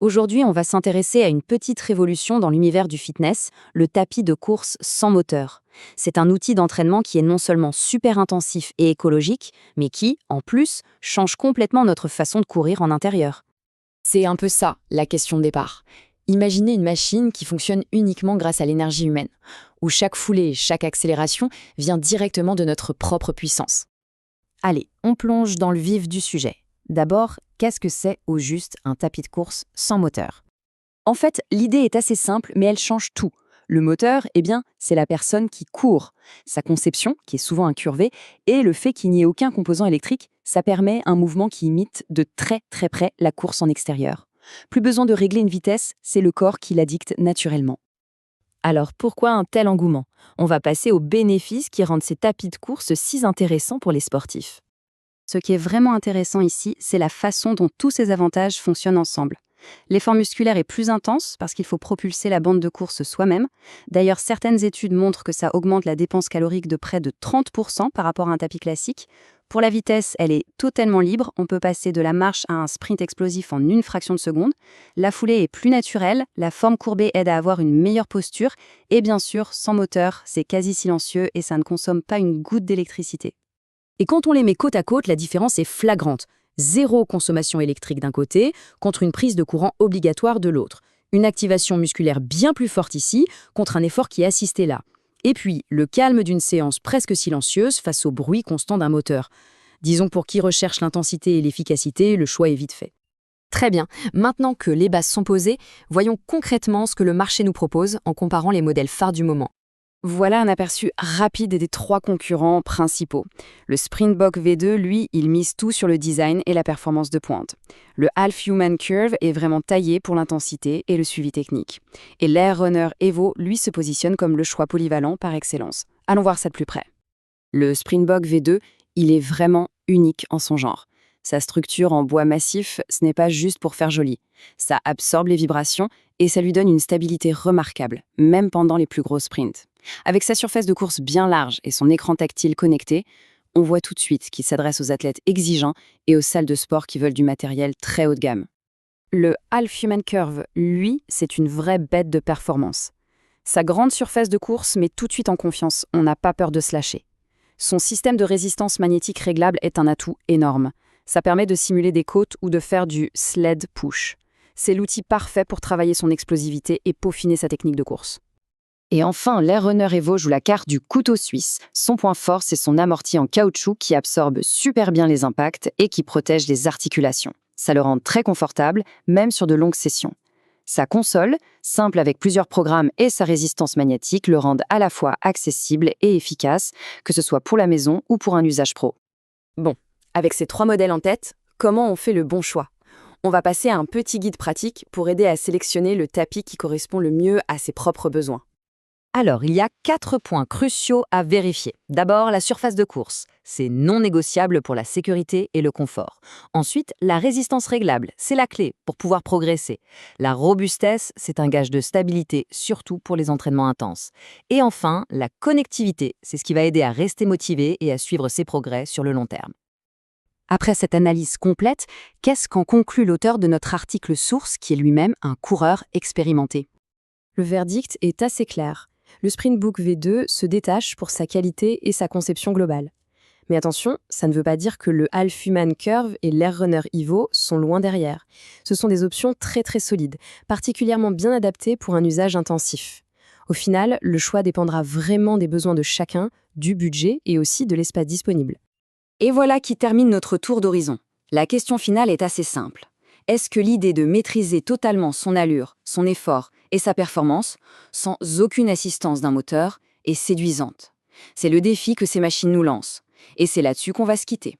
Aujourd'hui, on va s'intéresser à une petite révolution dans l'univers du fitness, le tapis de course sans moteur. C'est un outil d'entraînement qui est non seulement super intensif et écologique, mais qui, en plus, change complètement notre façon de courir en intérieur. C'est un peu ça, la question de départ. Imaginez une machine qui fonctionne uniquement grâce à l'énergie humaine, où chaque foulée et chaque accélération vient directement de notre propre puissance. Allez, on plonge dans le vif du sujet. D'abord, qu'est-ce que c'est au juste un tapis de course sans moteur? En fait, l'idée est assez simple, mais elle change tout. Le moteur, eh bien, c'est la personne qui court. Sa conception, qui est souvent incurvée, et le fait qu'il n'y ait aucun composant électrique, ça permet un mouvement qui imite de très très près la course en extérieur. Plus besoin de régler une vitesse, c'est le corps qui la dicte naturellement. Alors pourquoi un tel engouement? On va passer aux bénéfices qui rendent ces tapis de course si intéressants pour les sportifs. Ce qui est vraiment intéressant ici, c'est la façon dont tous ces avantages fonctionnent ensemble. L'effort musculaire est plus intense parce qu'il faut propulser la bande de course soi-même. D'ailleurs, certaines études montrent que ça augmente la dépense calorique de près de 30% par rapport à un tapis classique. Pour la vitesse, elle est totalement libre. On peut passer de la marche à un sprint explosif en une fraction de seconde. La foulée est plus naturelle, la forme courbée aide à avoir une meilleure posture. Et bien sûr, sans moteur, c'est quasi silencieux et ça ne consomme pas une goutte d'électricité. Et quand on les met côte à côte, la différence est flagrante. Zéro consommation électrique d'un côté, contre une prise de courant obligatoire de l'autre. Une activation musculaire bien plus forte ici, contre un effort qui est assisté là. Et puis, le calme d'une séance presque silencieuse face au bruit constant d'un moteur. Disons pour qui recherche l'intensité et l'efficacité, le choix est vite fait. Très bien, maintenant que les bases sont posées, voyons concrètement ce que le marché nous propose en comparant les modèles phares du moment. Voilà un aperçu rapide des trois concurrents principaux. Le Springbok V2, lui, il mise tout sur le design et la performance de pointe. Le Half Human Curve est vraiment taillé pour l'intensité et le suivi technique. Et l'Air Runner Evo, lui, se positionne comme le choix polyvalent par excellence. Allons voir ça de plus près. Le Springbok V2, il est vraiment unique en son genre. Sa structure en bois massif, ce n'est pas juste pour faire joli. Ça absorbe les vibrations et ça lui donne une stabilité remarquable, même pendant les plus gros sprints. Avec sa surface de course bien large et son écran tactile connecté, on voit tout de suite qu'il s'adresse aux athlètes exigeants et aux salles de sport qui veulent du matériel très haut de gamme. Le Half Human Curve, lui, c'est une vraie bête de performance. Sa grande surface de course met tout de suite en confiance, on n'a pas peur de se lâcher. Son système de résistance magnétique réglable est un atout énorme. Ça permet de simuler des côtes ou de faire du sled push. C'est l'outil parfait pour travailler son explosivité et peaufiner sa technique de course. Et enfin, l'Air Runner Evo joue la carte du couteau suisse. Son point fort, c'est son amorti en caoutchouc qui absorbe super bien les impacts et qui protège les articulations. Ça le rend très confortable, même sur de longues sessions. Sa console, simple avec plusieurs programmes et sa résistance magnétique le rendent à la fois accessible et efficace, que ce soit pour la maison ou pour un usage pro. Bon, avec ces trois modèles en tête, comment on fait le bon choix? On va passer à un petit guide pratique pour aider à sélectionner le tapis qui correspond le mieux à ses propres besoins. Alors, il y a 4 points cruciaux à vérifier. D'abord, la surface de course. C'est non négociable pour la sécurité et le confort. Ensuite, la résistance réglable. C'est la clé pour pouvoir progresser. La robustesse, c'est un gage de stabilité, surtout pour les entraînements intenses. Et enfin, la connectivité. C'est ce qui va aider à rester motivé et à suivre ses progrès sur le long terme. Après cette analyse complète, qu'est-ce qu'en conclut l'auteur de notre article source, qui est lui-même un coureur expérimenté? Le verdict est assez clair. Le Springbok V2 se détache pour sa qualité et sa conception globale. Mais attention, ça ne veut pas dire que le Half Human Curve et l'Air Runner Evo sont loin derrière. Ce sont des options très très solides, particulièrement bien adaptées pour un usage intensif. Au final, le choix dépendra vraiment des besoins de chacun, du budget et aussi de l'espace disponible. Et voilà qui termine notre tour d'horizon. La question finale est assez simple. Est-ce que l'idée de maîtriser totalement son allure, son effort et sa performance, sans aucune assistance d'un moteur, est séduisante? C'est le défi que ces machines nous lancent. Et c'est là-dessus qu'on va se quitter.